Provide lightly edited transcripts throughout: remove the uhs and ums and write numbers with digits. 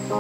Good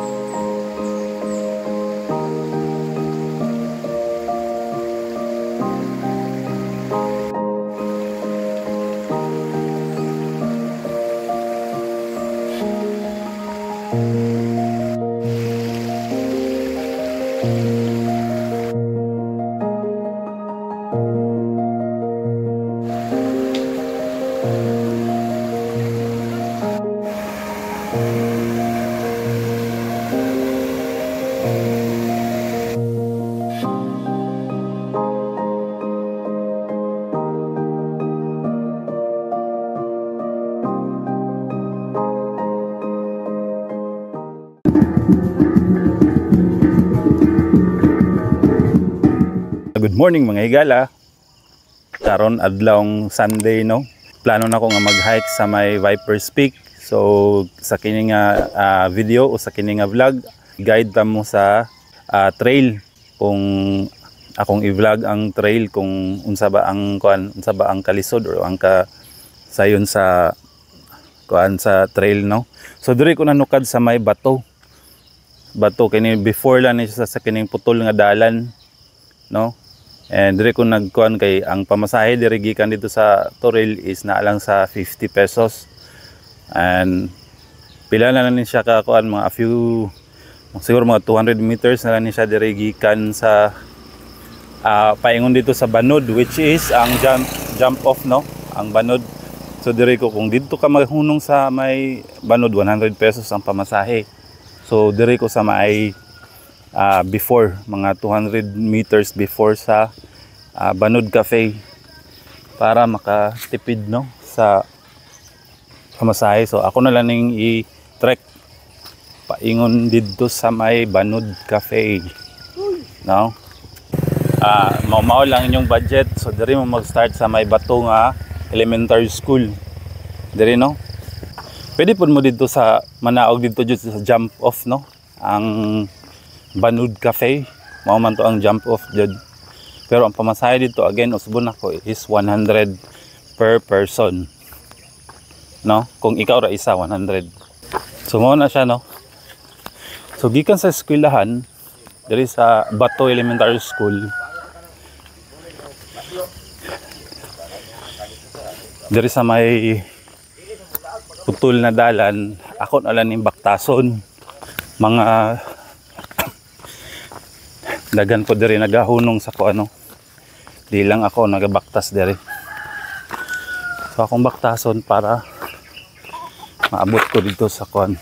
morning mga higala. Karon adlawng Sunday no. Plano na ko nga mag-hike sa may Vipers Peak. So sa kini nga video o sa kini nga vlog, guide ta mo sa trail kung akong i-vlog ang trail kung unsa ba ang unsa ba ang kalisod o ang sayon sa sa trail no. So diri ko nanukad sa may bato kini before lang ni sa kining putol nga dalan no. And dire ko nagkuan kay ang pamasahe dire gikan dito sa Toril is na lang sa 50 pesos. And pila na lang siya ka kuan mga siguro mga 200 meters na lang siya dire gikan sa paingon dito sa Banod, which is ang jump off no, ang Banod. So dire ko kung dito ka maghunong sa may Banod 100 pesos ang pamasahe. So dire ko sa may before mga 200 meters before sa Banod Cafe para makatipid no sa pamasahe. So ako na lang ning i-trek paingon dito sa may Banod Cafe no. Mao lang inyong budget. So diri mo mag-start sa may bato nga elementary school diri no. Pwede pud mo dito sa manaog dito sa jump off no, ang Banod Cafe, mao man to ang jump off jud. Pero ang pamasahe dito again usbon ako is 100 per person. No? Kung ikaw ra isa 100. So mao na siya no. So gikan sa eskwelahan diri sa Bato Elementary School. Diri sa may putol na dalan, ako na lang ning baktason. Mga dagan ko diri nagahunong sa ko ano. Di lang ako nagabaktas diri. So akong baktason para maabot ko dito sa kuan.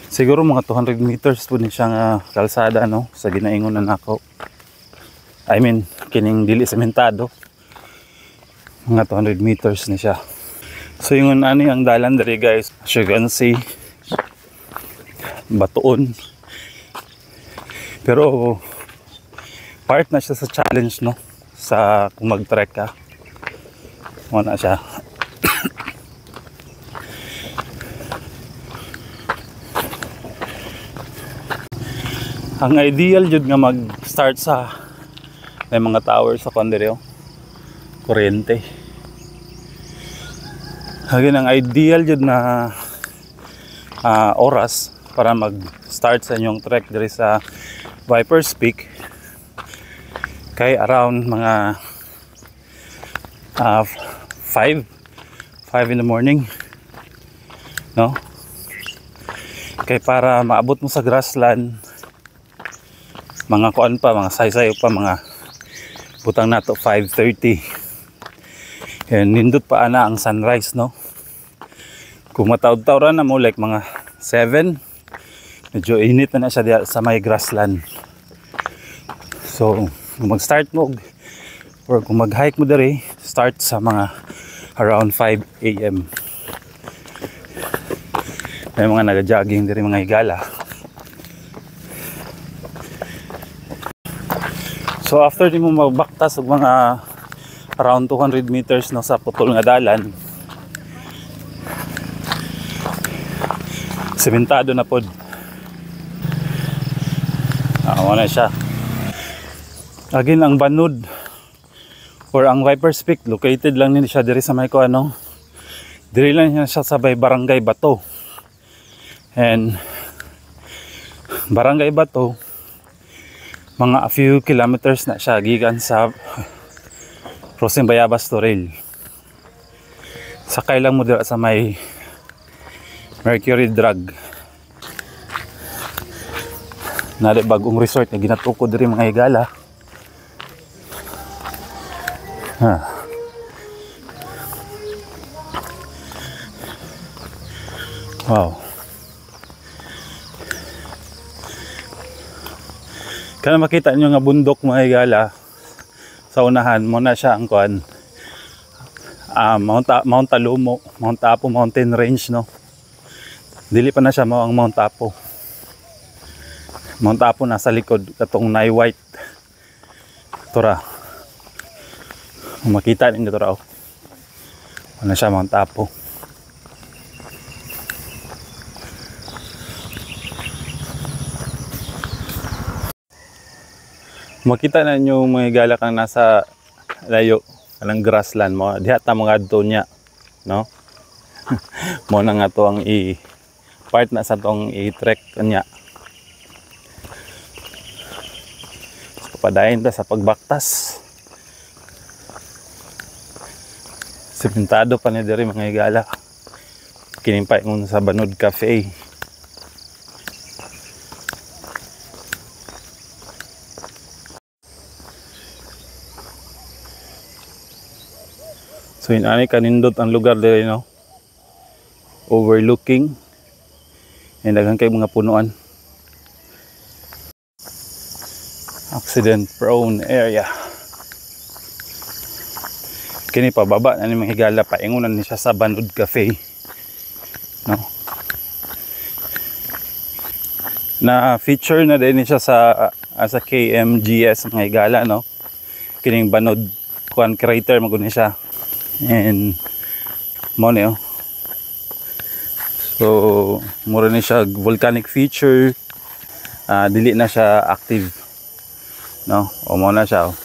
Siguro mga 200 meters po ni siya nga kalsada no, sa ginaingon na nako. I mean, kining dili sementado. Mga 200 meters ni siya. So yung ani ang dalan diri guys, as you can see, batuon. Pero part na siya sa challenge no, sa kung mag-trek ka. Muna siya. Ang ideal jud nga mag-start sa may mga towers sa Condereo, kuryente. Hagin ang ideal jud na oras para mag-start sa inyong trek diri sa Vipers Peak kay around mga 5 in the morning no, kay para maabot mo sa grassland mga kuan pa, mga saysay pa, mga butang nato 5:30 and nindot pa ana ang sunrise no. Kung matawd-tawran na mo like mga 7, medyo init na siya diya sa may grassland. So kung mag-start mo or kung mag-hike mo diri, start sa mga around 5 AM. May mga naga-jogging diri mga higala. So after di mo magbaktas og mga around 200 meters no, sa putol nga dalan, sementado na pod. Wala siya. Again ang Banod or ang Vipers Peak located lang din siya diri sa may ko ano. Diri lang siya sa barangay Bato. And Barangay Bato, mga a few kilometers na siya gikan sa crossing Bayabas to Rail. Sakay lang mo dira sa may Mercury Drug. Nari bagong resort na ginatukod diri mga higala. Wow. Kana makita nyo nga bundok mga higala sa unahan mo na siya ang kuan. Mount Talumo, Mount Apo Mountain Range, no. Dili pa na siya mao ang Mount Apo. Mount Apo nasa likod katong Nay White. Tora. Makita ninyo tora oh. Ano siya Mount Apo. Makita na nyo mga higala kang nasa layo kanang grassland mo. Diha ta mga adto niya, no? Mo na nga to ang part na sa tong i-trek kanya. So, padayon ta sa pagbaktas. Simentado pa ni diri mga higala. Kinimpay ngun sa Banud Cafe. So inani kanindot ang lugar diri, no? Overlooking. And daghang kay mga punuan. Accident prone area. Kini pa baba na ni mga higala pa ingunan ni siya sa Banud Cafe. No? Na feature na din siya sa KMGS mga higala, no? Kining Banud kuan crater magud ni siya. And mo niyo. So mura ni siya volcanic feature. Dili na siya active, no? O mo na siya oh.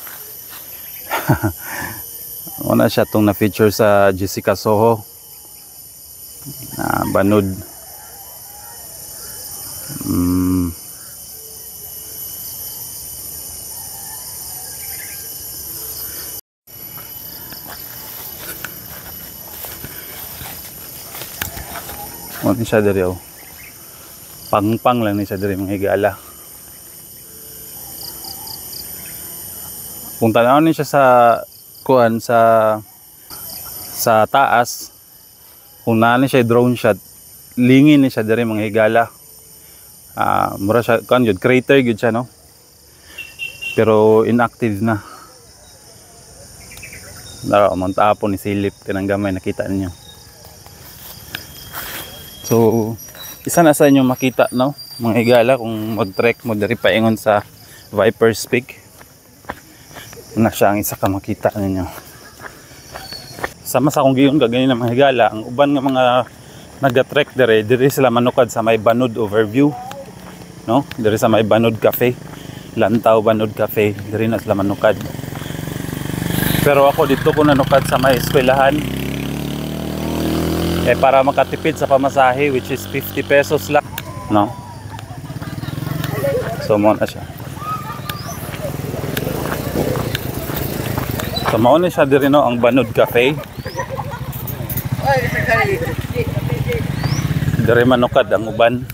Mo na siya tong na feature sa Jessica Soho, Banud. Mo ni siya diri oh. Pangpang lang ni siya diri mga higala. Kung tanawon ni siya sa kuan sa taas, kung naa ni siya drone shot, lingin ni siya diri mga higala. Mura siya kuan gyud crater gyud siya, no. Pero inactive na. Dara Mount Apo ni silip kanang gamay nakita ninyo. So, isa na sa inyo makita, no? Mga higala kung mag-trek mo diri paingon sa Viper's Peak. Na siya ang isa ka makita ninyo. Sama sa akong giyon kagani na mga higala, ang uban nga mga nag-trek diri sila manukad sa may Banud overview, no? Diri sa may Banud Cafe, Lantaw Banud Cafe, diri na sila manukad. Pero ako dito ko nanukad sa may eskwelahan. Para makatipid sa pamasahe, which is 50 pesos lang, no? So mo na siya. So mo na siya diri, no, ang Banud Cafe. Diri manukad ang uban.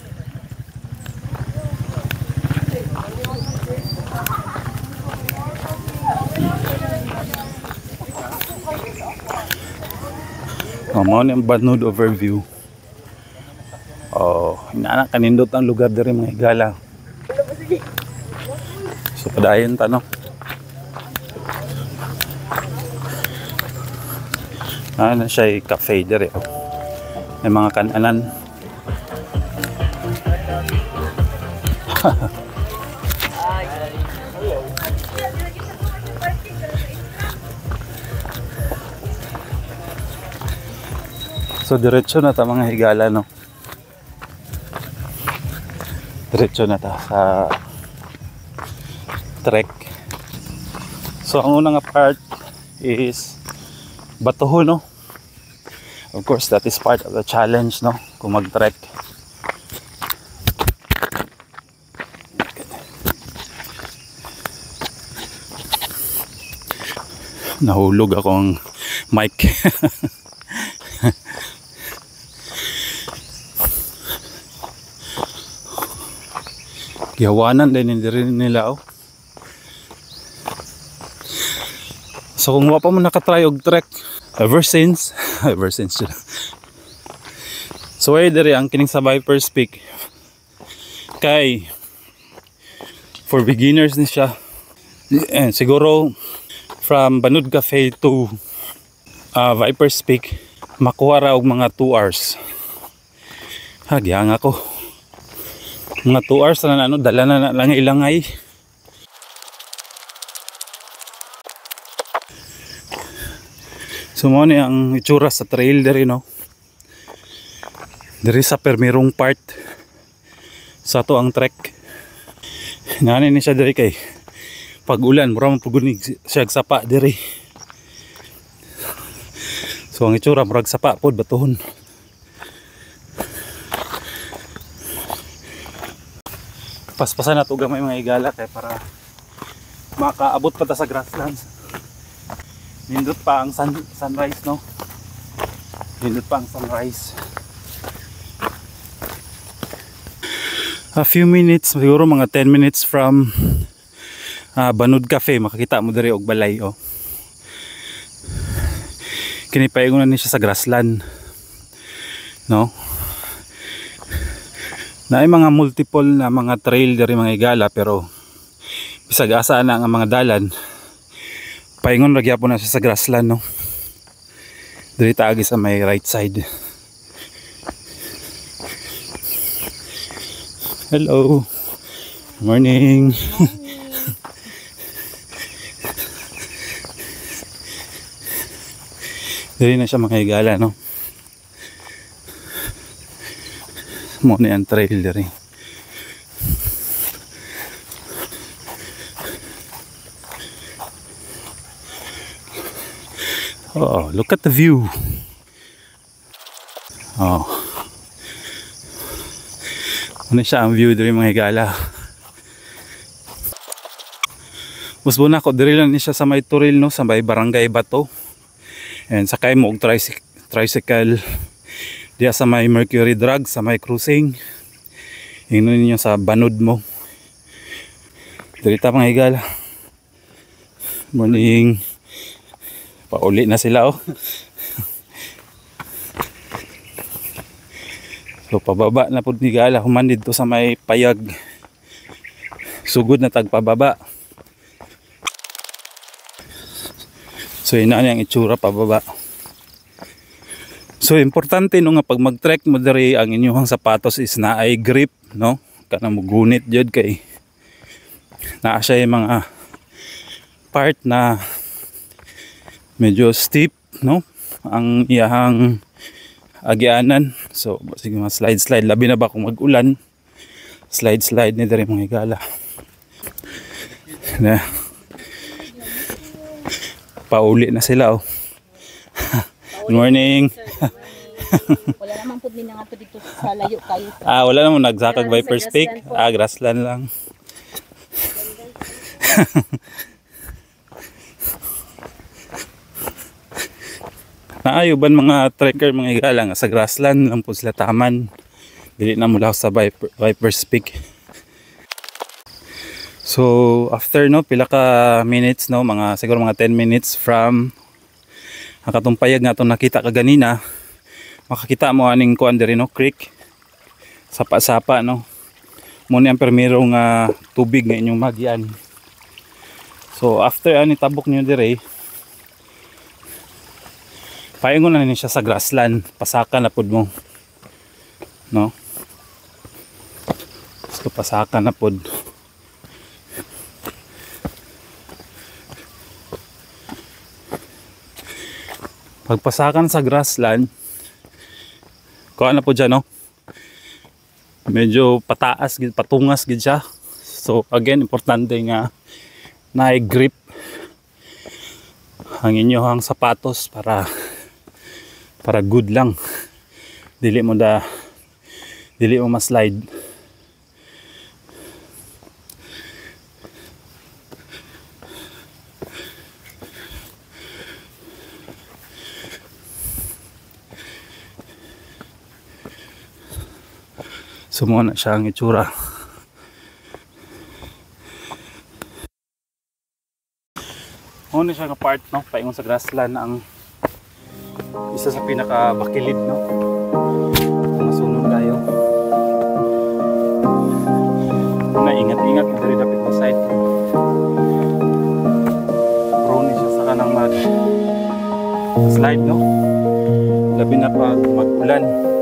Mao ni ang Banud overview. Oh, inana kanindot ang lugar diri mga higala. So padayon ta, no. Na siya cafe diri oh. May mga kananan. So diretso na ta mga higala, no. Diretso na ta sa trek. So ang unang part is batuho, no. Of course that is part of the challenge, no, kung mag-trek. Nahulog akong mic. Gihawanan din nila oh. So kung wa pa mo nakatry og trek ever since sila. So ay diri ang kining sa Vipers Peak kay for beginners ni siya. And siguro from Banud Cafe to Vipers Peak makuha ra og mga 2 hours. Hagyang ako. Mga 2 hours na ano, dala na lang ilangay. So mo ni ang itsura sa trail diri no. Diri sa permirong part sa to ang trek. Ngani ni siya diri kay pag ulan mura man pugunig siya sapa diri. So ang itsura murag sapa pod batuhon. Paspasan na ito gamay mga higala kay para makaabot pa ta sa grasslands. Nindot pa ang sunrise no. Nindot pa ang sunrise. A few minutes, siguro mga 10 minutes from Banud Cafe makakita mo diri og balay oh. Kini paingon ni siya sa grassland. No? Na ay mga multiple na mga trail diri mga higala pero bisag asa na ang mga dalan paingon ra gyapon na siya sa grassland no. Diri taagi sa may right side. Hello. Morning. Diri na siya mga higala no. Mo ni ang trail diri. Oh, look at the view. Oh. Ano siya ang view diri mga higala. Musbo na ko diri lang ni siya sa may Turil no, sa may Barangay Bato. And sakay mo og tricycle diya sa may Mercury Drug, sa may cruising. Ingnon ninyo sa Banud mo. Dito mga higala. Morning. Pauli na sila oh. So pababa na po higala. Human dito sa may payag. Sugod na tagpababa. So yun na ang itsura pababa. So importante no nga pag mag-trek mo diri ang inyong sapatos is na ay grip no. Kana mo gunit jud kay naa siya yung mga part na medyo steep no ang iyahang agyanan. So sige mga slide labi na ba kung mag-ulan. Slide ni diri mga higala. Na pauli na sila oh. Good morning. Wala naman po din nga po dito sa layo kayo. Wala naman nagsakag Vipers Peak. Grassland lang. Naayuban mga trekker mga higala sa grassland lang po sila taman. Dili na mula sa Vipers Peak. So after no pila ka minutes no, mga siguro mga 10 minutes from ang katong payag nga itong nakita kaganina, makakita mo aning kuan diri no, creek. Sapa-sapa no. Muna ang permirong tubig nga inyong magyan. So after ani tabok niyo diri, paingon na siya sa grassland, pasakan na pud mo. No? So pasakan na pud. Pagpasakan sa grassland, kuha na po dyan no, medyo pataas, patungas gid siya. So again, importante nga na-grip ang inyong sapatos para good lang. Dili mo ma-slide. Sumuna siya ang itsura. Muna siya nga part, no? Paingon sa grassland ang isa sa pinaka-bakilid, no? Mga sunog tayo. Una, ingat-ingat na rin dapit na site. Prone siya sa kanang slide, no? Labi na pag mag-ulan.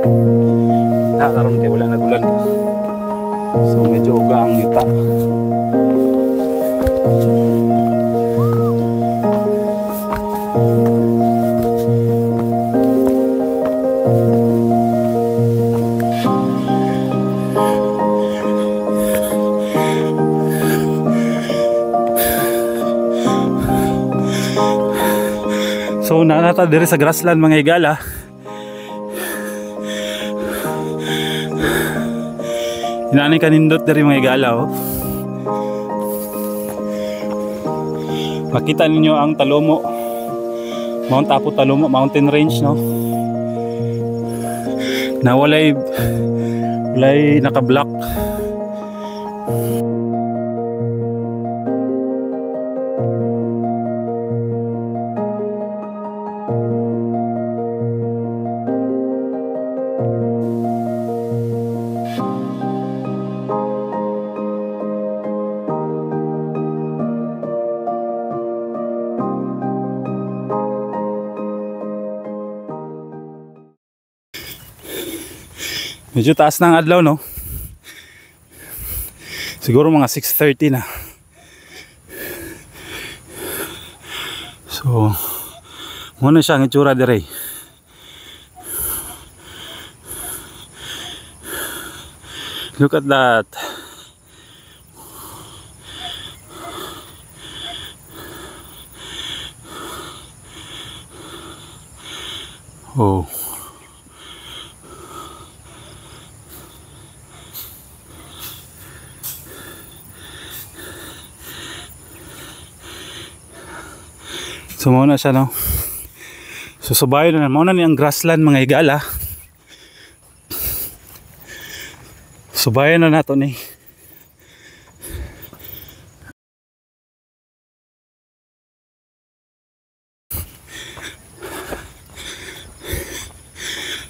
Karon kay wala nag-ulan. So medyo uga ang yuta. So nanata diri sa grassland mga higala. Inani kanindot diri mga higala, oh. Makita ninyo ang Talomo, Mount Apo Talomo mountain range, no? Na walay naka-block. Medyo taas na ang adlaw, no? Siguro mga 6:30 na. So, muna siya ang itsura dire. Look at that. Oh. So muna siya, no? So subayo na muna ni ang grassland mga higala. Subayo na nato ni.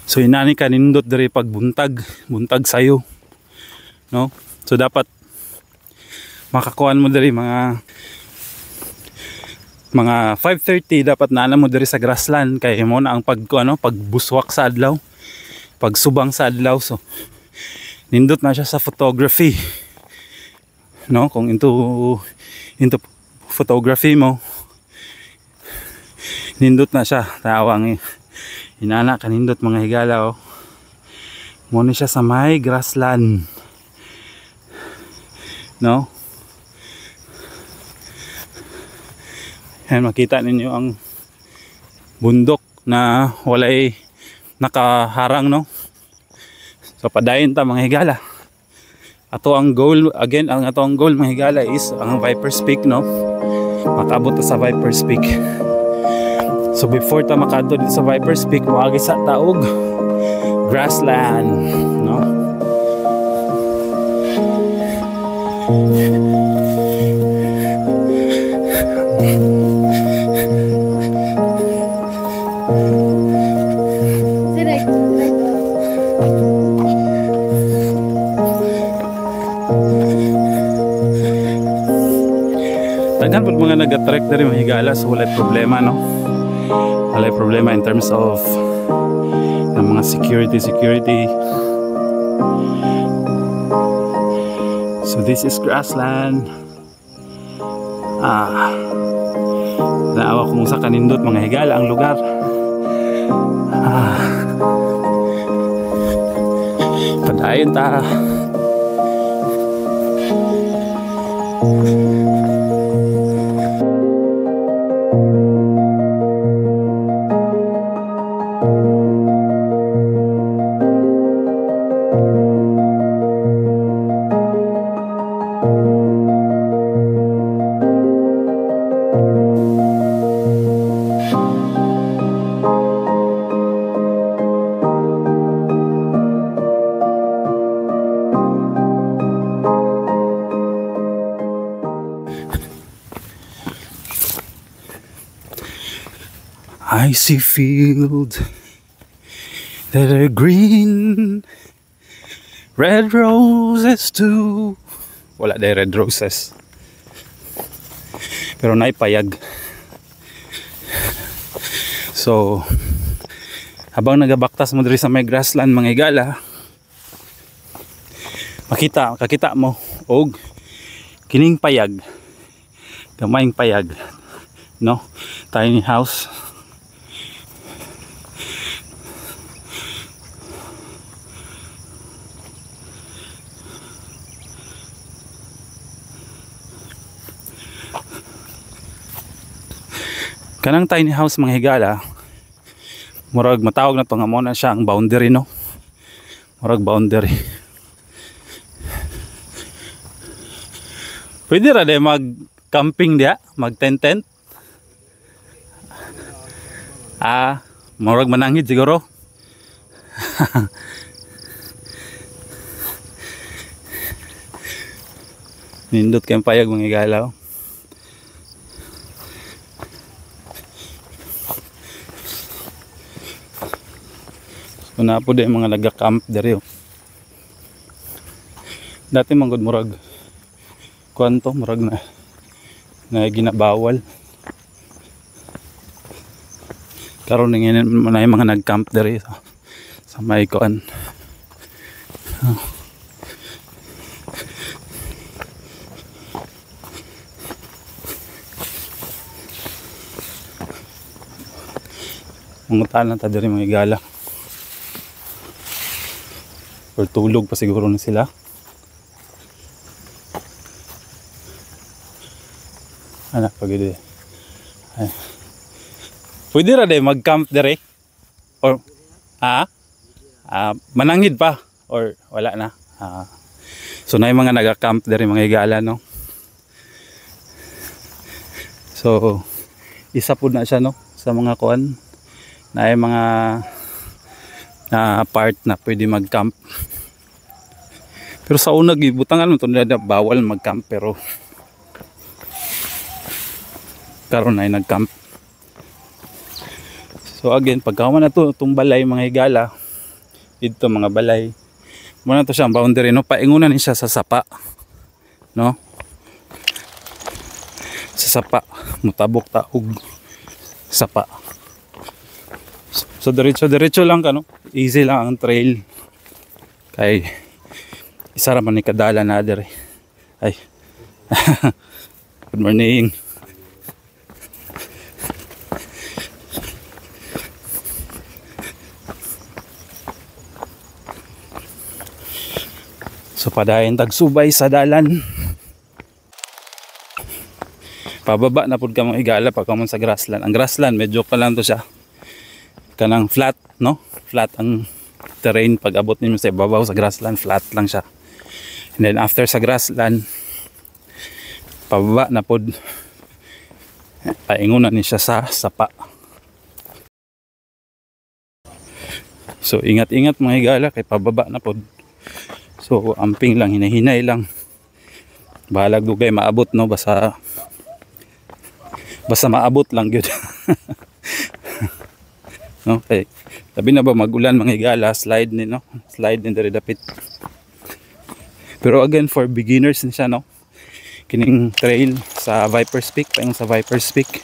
So inani ka nindot diri pag buntag sayo, no? So dapat makakuan mo diri mga 5:30 dapat na mo diri sa grassland kay mo na ang pagbuswak sa adlaw, pagsubang sa adlaw. So nindot na siya sa photography, no? Kung into photography mo, nindot na siya. Tawang inana kanindot mga higala, oh. Mo ni siya sa may grassland, no? Ayan, makita ninyo ang bundok na walay nakaharang, no? So padayon ta mga higala. Ato ang goal, again, ang ato ang goal mga higala is ang Viper's Peak, no? Makaabot ta sa Viper's Peak. So before ta makaadto dito sa Viper's Peak, moagi sa taog grassland, no? Daghan po mga nag-attract na rin mga higala, so walay problema, no? Walay problema in terms of ng mga security. So this is grassland. Naawa kung sa kanindot mga higala ang lugar. Padayon ta. I see fields that are green, red roses too. Wala day red roses, pero naipayag. So habang nagabaktas mo diri sa may grassland mga higala, kakita mo og kining payag, gamayng payag, no, tiny house. Kanang tiny house mga higala, murag matawag na to nga mo na siya ang boundary, no, murag boundary. Pwede ra day mag camping dia, mag tent. Murag manangid siguro. Nindot kayong payag mga igalaw. So na po din mga nagka-camp diri. Dati manggod murag kuanto, murag na ginabawal. Karon ngene na yung mga nag-camp diri sa may kuan. Mangutan na ta diri mga igala. Or tulog pa siguro na sila. Anak pagide. Pwede ra day mag-camp dire? Or manangid pa or wala na? So na yung mga naga-camp dire mga higala, no. So isa pud na siya, no, sa mga kuan na yung mga part na pwede mag-camp. Pero sa una gibutangan mo to na bawal mag-camp, pero karon na nag-camp. So again, pagkaman na to itong balay mga higala, dito mga balay, muna to siyang boundary, no, paingunan ni siya sa sapa, no, sa sapa, mutabok taog sapa. So diretso lang ka, no, easy lang ang trail, kay isa ra man ni kadala na dere. Ay good morning. So padayon tagsubay sa dalan. Pababa na pud ka mga higala pag kamon sa grassland. Ang grassland medyo pa lang to siya. Kanang flat, no? Flat ang terrain pag abot ninyo sa ibabaw sa grassland, flat lang siya. And then after sa grassland, pababa na pud, paingunan ni siya sa sapa. So ingat-ingat mga higala kay pababa na pud. So amping lang, hinahinay lang. Bahalag dugay maabot, no, basta maabot lang gyud. Okay. Tabi na ba magulan mga higala, slide ni, no? Slide ni diri dapit. Pero again for beginners ni siya, no. Kining trail sa Viper's Peak, paingon sa Viper's Peak,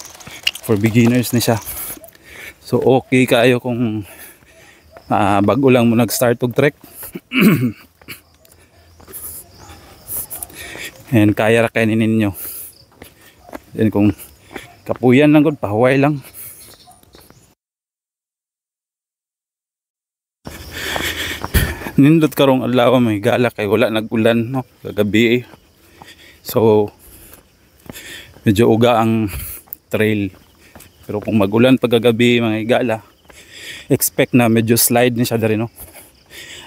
for beginners ni siya. So okay kayo kung bago lang mo nag-start og trek. And kaya ra kay ninyo. Then kung kapuyan lang gud, pahuway lang. Nindot karong adlaw may gala kay wala nag-ulan, no, kagabi. So medyo uga ang trail. Pero kung mag-ulan pagkagabi mga higala, expect na medyo slide ni siya diri, no.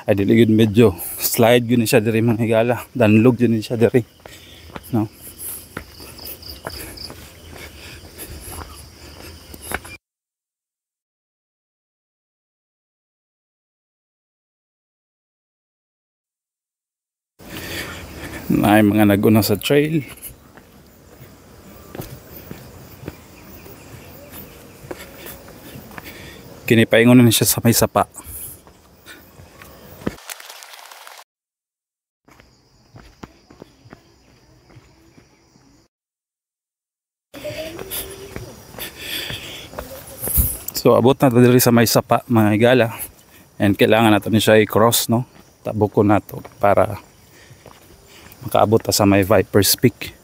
Ay dili gyud medyo slide gyud ni siya diri mga higala, danlog gyud ni siya diri, no. Ay mga naguna sa trail. Kinipaingon na siya sa may sapa. So abot na diri sa may sapa mga higala. And kailangan natin siya i-cross, no? Tabukon nato para makaabot ta sa may Viper's Peak.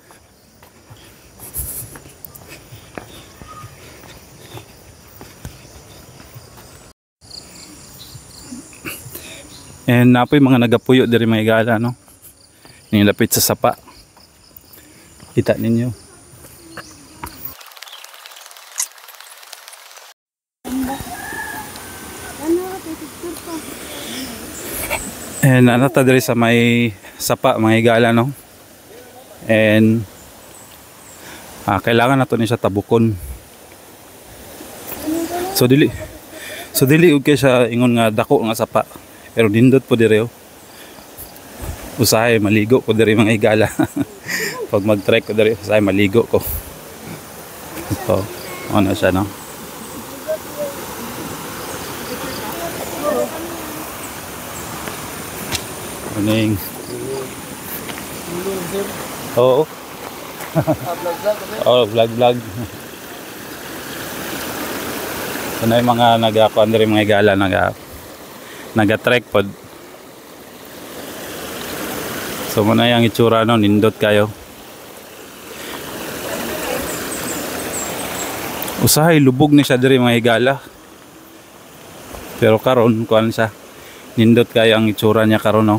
And napoy mga nagapuyo diri mga higala, no? Nilapit sa sapa. Kita ninyo. And anata diri sa may sapa mga higala, no? And kailangan nato ni siya tabukon. So dili ug kay siya ingon nga dako nga sapa. Pero nindot po diri. Usahay maligo ko diri mga higala. Pag mag-trek ko diri, usahay maligo ko. So, ano siya, no? Morning. Oo. Oh, vlog. So na yung mga nag-akuan rin mga higala, nag-trek pod. So muna yung itsura, no, nindot kayo. Usahay lubog ni siya diri mga higala. Pero karon kuan siya. Nindot kayo ang itsura niya karon, no.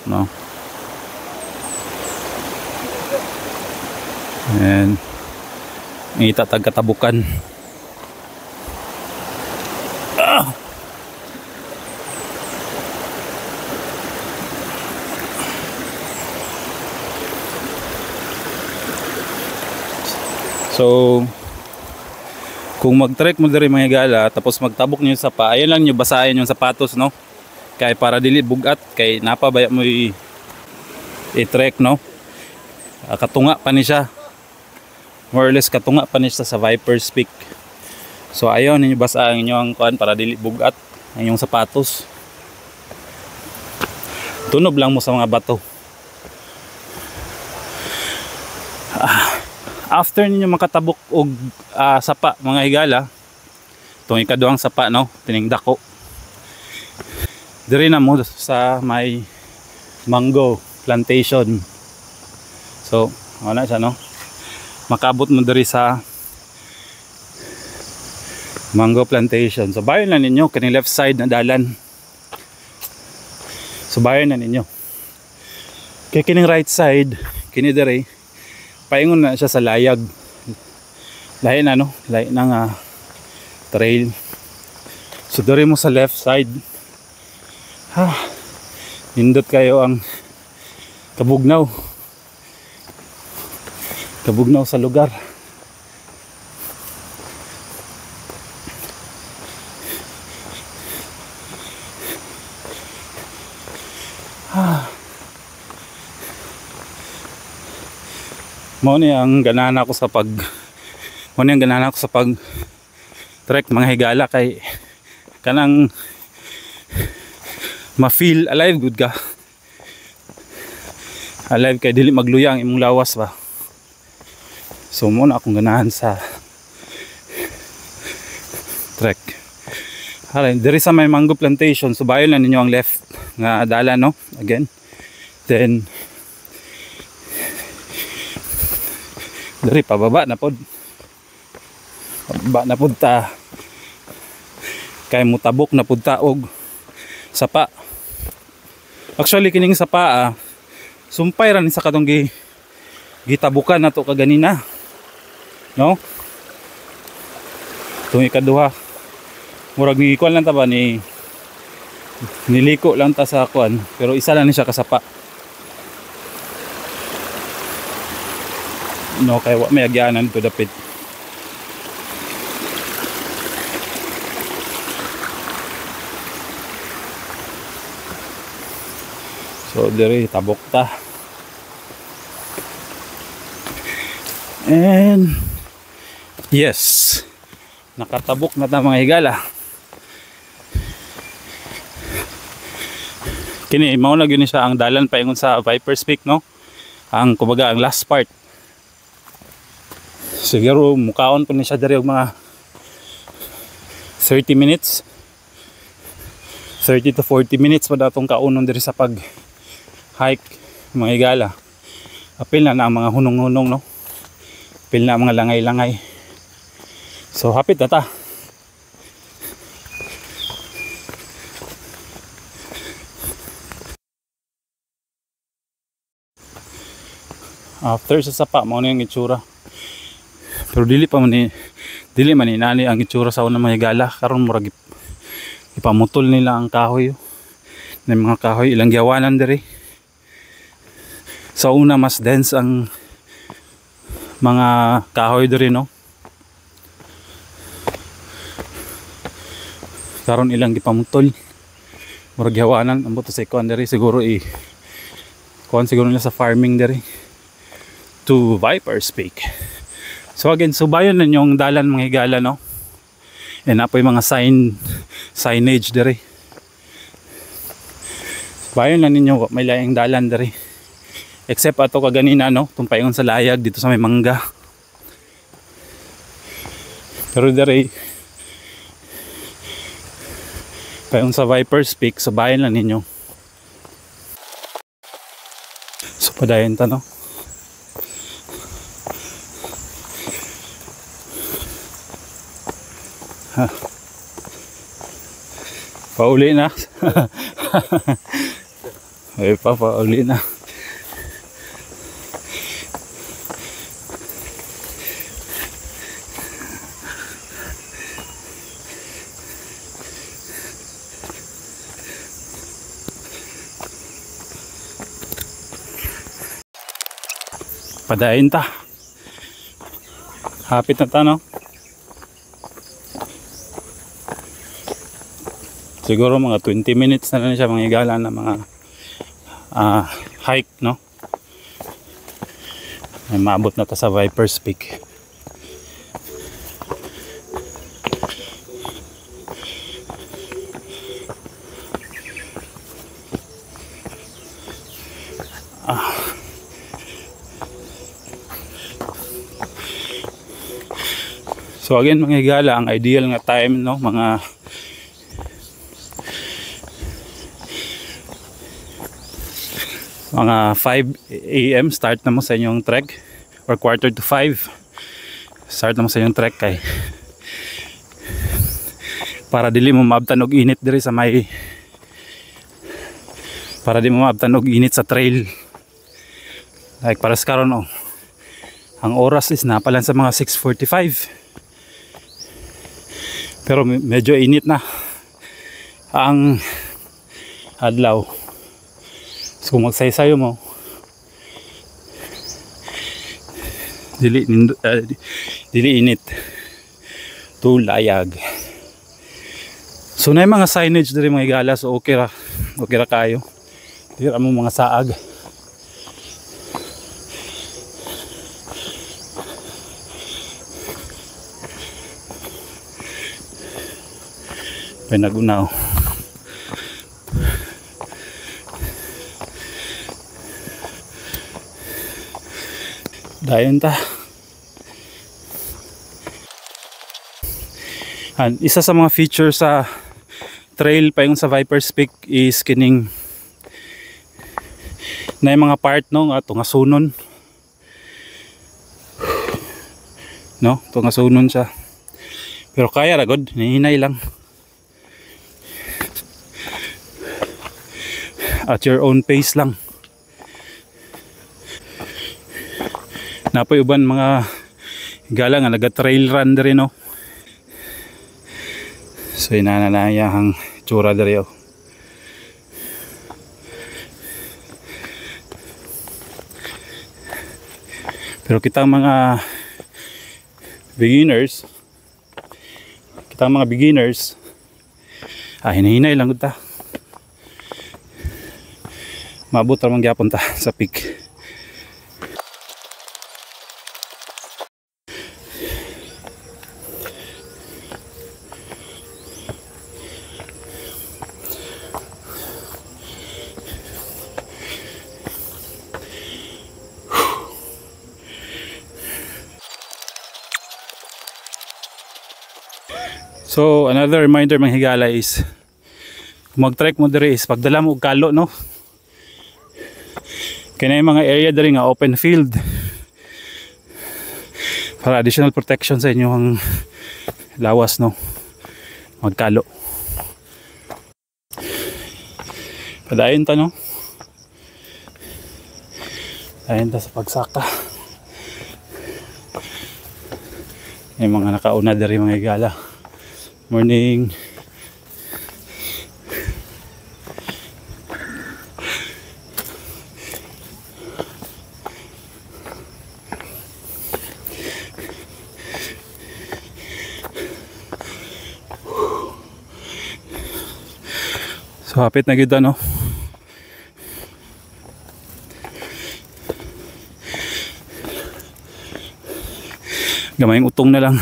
No. And itatag katabukan. So kung mag-trek mo diri mga higala tapos magtabok niyo sa sapa, ayan lang niyo basahin yung sapatos, no? Kay para dili bugat, kay napabaya mo i-trek, no? Katunga pa ni siya. More or less katunga pa ni siya sa Viper's Peak. So ayaw ninyo basahin niyo ang kuan para dili bugat ang inyong sapatos. Tunob lang mo sa mga bato. After ninyo makatabok og sapa mga higala, itong ikaduhang sapa, no, tiningdako, diri na mo sa may mango plantation. So wala siya, no, makabot mo diri sa mango plantation. So bayon na ninyo kani left side na dalan. So bayon na ninyo kay kining right side, kini diri paingon na siya sa layag. Lahi na, no? Lahi na nga trail. So diri mo sa left side. Nindot kayo ang kabugnaw. Kabugnaw sa lugar. Mo ni ang ganahan ako sa pag trek mga higala, kay kanang ma-feel alive good ka. Alive kay dili magluyang imong lawas ba. So mo na akong ganahan sa trek. Diri sa may mango plantation, so bayon na ninyo ang left nga dala, no? Again. Then dari pababa na pod. Pababa na pod ta. Kay mutabok na pod ta og sapa. Actually kining sapa sumpay ra ni sa katong gitabukan nato kaganina. No? Tung ikaduha. Murag ni kuan lang ta ba ni niliko lang ta sa kuan, pero isa lang ni siya kasapa. No, kaya may agyanan to dapit. So diri tabok ta. And yes, nakatabok na ta mga higala. Kini mao na gyud ni siya ang dalan paingon sa Vipers Peak, no? Ang kumbaga ang last part. Siguro mukaon po ni siya diri og mga 30 minutes. 30 to 40 minutes pa datong kaunon diri sa pag hike mga higala. Apil na ang mga hunong-hunong, no? Apil na ang mga langay-langay. So hapit na ta. After sa sapa mao na yung itsura. Pero dili man inani ang itsura sa unang mga higala karon murag ipamutol nila ang kahoy. Ng mga kahoy ilang giawanan diri. Sa una mas dense ang mga kahoy diri, no? Karon ilang gipamutol. Murag giawanan ambot sa ikuan diri siguro kuan siguro nila sa farming diri to Vipers Peak. So again, subayon na yung dalan mga higala, no? And apoy mga signage diri. Subayon na ninyo may layang dalan diri. Except ato kaganina, no? Tumpayon sa layag dito sa may mangga. Pero diri payon sa Vipers Peak, subayon na ninyo. So padayon ta, no? Pauli na. Ay pauli na. Padayon ta. Hapit na ta, no? Siguro mga 20 minutes na lang siya mga higala na mga hike, no? May maabot na ta sa Vipers Peak. So again mga higala, ang ideal nga time, no, mga mga 5 AM start na mo sa inyong trek, or quarter to 5 start na mo sa inyong trek kay para dili mo maabtan og init diri sa may para di mo maabtan og init sa trail. Like para sa karon, oh, ang oras is napalan sa mga 6:45. Pero medyo init na ang adlaw. So kung magsaysayo mo, dili init, tulayag. So na mga signage diri mga higala, so okay ra kayo. Tira mo mga saag. Pinagunaw. Dayon ta. And isa sa mga feature sa trail payon sa Vipers Peak is kining na yung mga part, no, ato nga sunon, no, ito nga sunon siya, pero kaya ra god, nihinay lang at your own pace lang. Napoy uban mga higala nga naga trail run diri, no? So inananayang tsura diri, oh. Pero kitang mga beginners, hinahinay lang gud ta. Maabot ra man gyapon ta sa peak. So another reminder mga higala is kung mag-trek mo diri is pagdala mo og kalo, no? Kaya yung mga area diri nga open field para additional protection sa inyong lawas, no? Magkalo. Padayon ta, no? Padayon ta sa pagsaka. May mga nakauna diri mga higala. Morning. So hapit na gyud no. Gamayng utong na lang.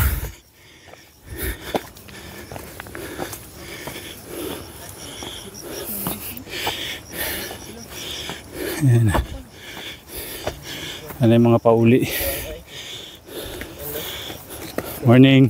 Ayan. Ano yung mga pauli. Morning.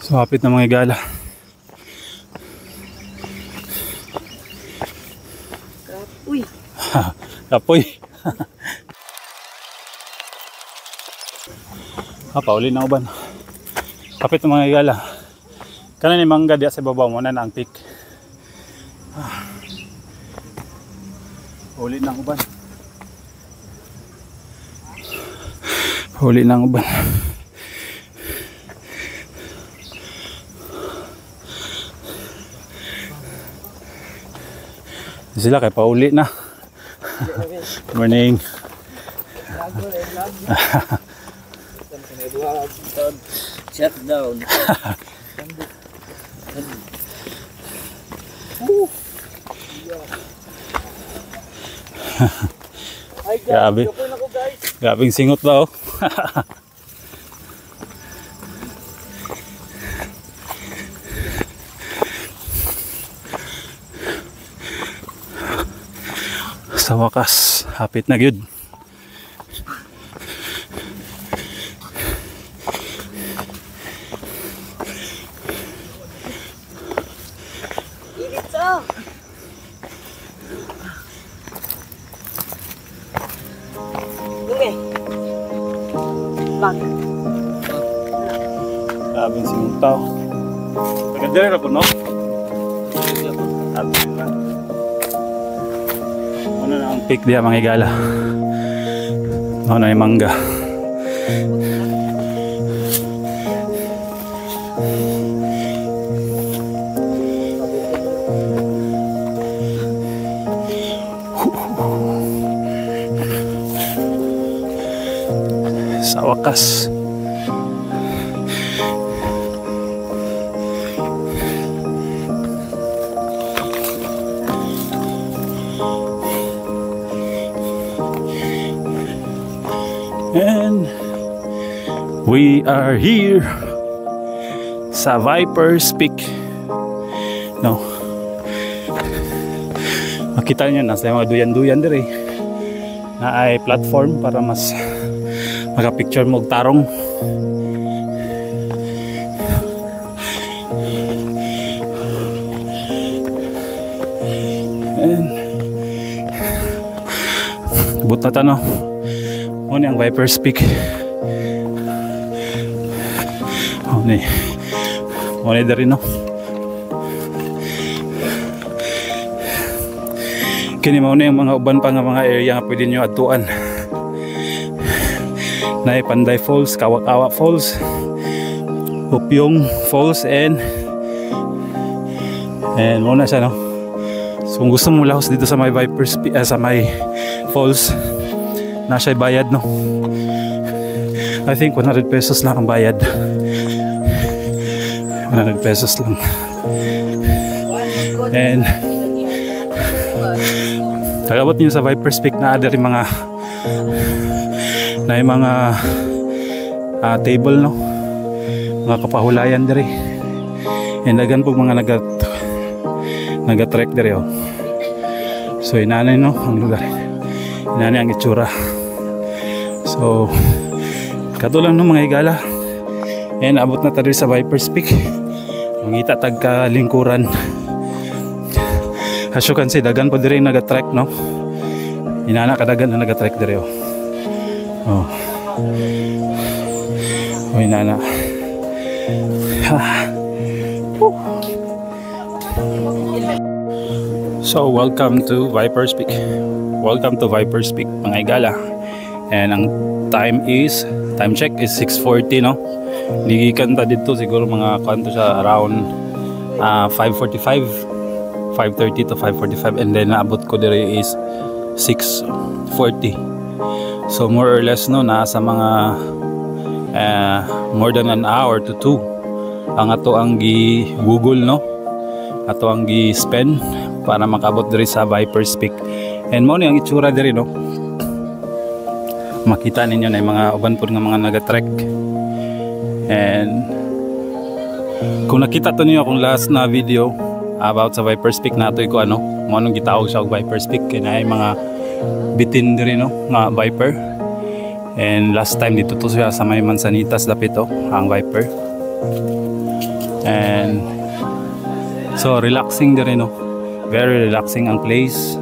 So hapit na mga higala. Uy. Kapoy. Pauli na uban. Hapit na mga higala. Kanan ni mangga diya sa babaw mo na ang peak. Pauli na uban. Pauli na uban. Sila kay pauli na. Morning. Shut down. Grabe. Grabing singot ba oh. Sa wakas, hapit na gyud. Iritso. Bunge. Bang. Grabing singot tao. Taga-dire ra po no? Ano na ang peak diya mga higala. Ano na yung mangga. Sa wakas. And we are here sa Viper's Peak. No. Makita niyo nasa mga duyan-duyan dire. Na ay platform para mas maka-picture mo og tarong. And buta ta no. Ano ang Viper's Peak? Ano dari no? Kini mao na yung mga uban pa nga mga area nga pwede nyo atuan. Na Panday Falls, Kawakawa Falls, Upyong Falls, and muna siya no. So kung gusto mo lahos dito sa may Viper's Peak, sa may falls, na siya bayad no. I think 100 pesos lang ang bayad. 100 pesos lang. And tagabot niyo sa Viper's Peak na ada rin mga table, no, mga kapahulayan diri. And dagan po mga naga-trek diri, oh. So inanay, no, ang lugar, inanay ang itsura. So katulang, no, mga higala. And abot na tayo sa Viper's Peak. Mangita tagka lingkuran. As you can see, dagan po diri naga-trek, no. Inana kadagan na naga-trek diri, oh. Oh. Oh, inana. So, welcome to Viper's Peak. Welcome to Viper's Peak, mga higala. And ang time check is 6:40, no. Ligikan ta dito siguro mga kanto sa around 5:45, 5:30 to 5:45, and then naabot ko diri is 6:40. So more or less, no, nasa mga more than an hour to 2 ang ato ang gi-google, no, ato ang gi-spend para makabot diri sa Viper's Peak. And mo ni ang itsura diri, no. Makita ninyo na yung mga uban po nga mga naga-trek. And kung nakita to niyo akong last na video about sa Viper's Peak, nato ko ano mo nung gitawag siya og Viper's Peak, kay naay mga bitin diri, no, nga viper. And last time dito to siya sa may Mansanitas dapit, oh, ang viper. And so relaxing diri, no, very relaxing ang place.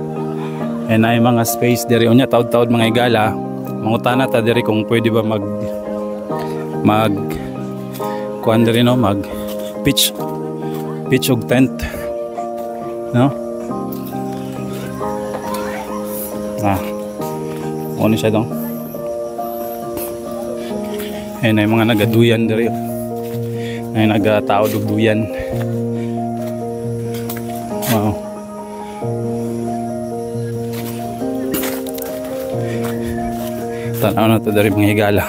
And naay mga space diri unya taud-taud, mga higala. Mangutana ta diri kung pwede ba mag kuan diri, no, mag pitch og tent, no. Ano siya dong. Ayun ay mga nagaduyan diri, ay nagatao og duyan. Wow. Tanaw na to diri, mga higala.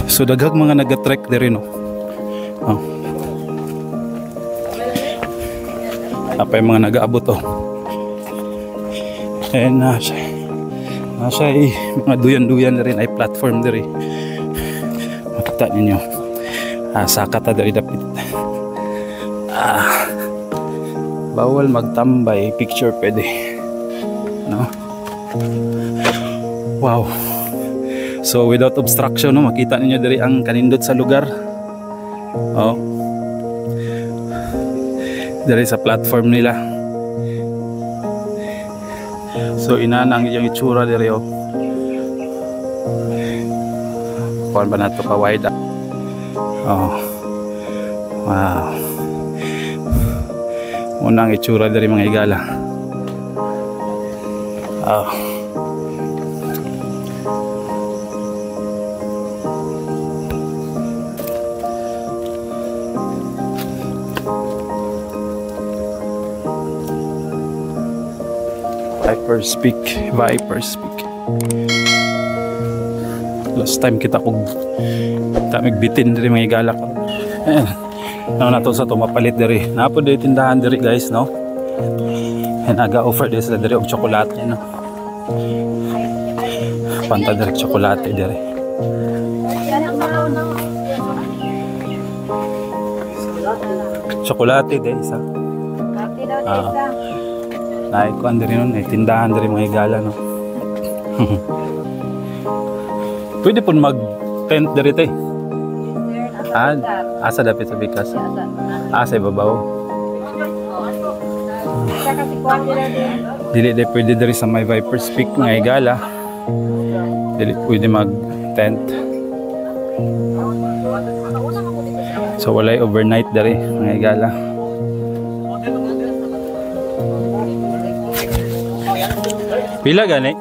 So daghang mga naga-trek diri, no. Oh. Apay mga nag-aabot, oh. And nasa mga duyan-duyan rin ay platform diri. Makita ninyo. Saka ta diri dapit. Bawal magtambay, picture pwede, no. Wow. So without obstruction, no, makita ninyo diri ang kanindot sa lugar. Oh. Diri sa platform nila. So inanang yung itsura diri, oh. Kuan ba nato ka wide? Oh. Wow. Unang itsura diri, mga higala. Oh. Viper's Peak. Last time kita kong migbitin diri, mga higala. Ayan. Ano na to sa to mapalit diri. Napo diri tindahan diri, guys, no. And aga-offer diri sila diri og tsokolate, no. Panta diri tsokolate diri. Tsokolate diri isa. Naikuan diri nun, tindahan diri, mga higala, no. Pwede pun mag tent diri, te. Asa dapit sa bikas. Sa ibabaw. Dili de pwede diri sa may Viper's Peak, mga higala. Dili pwede mag tent. So walay overnight diri, mga higala. Pila gani?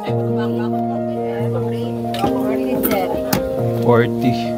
40.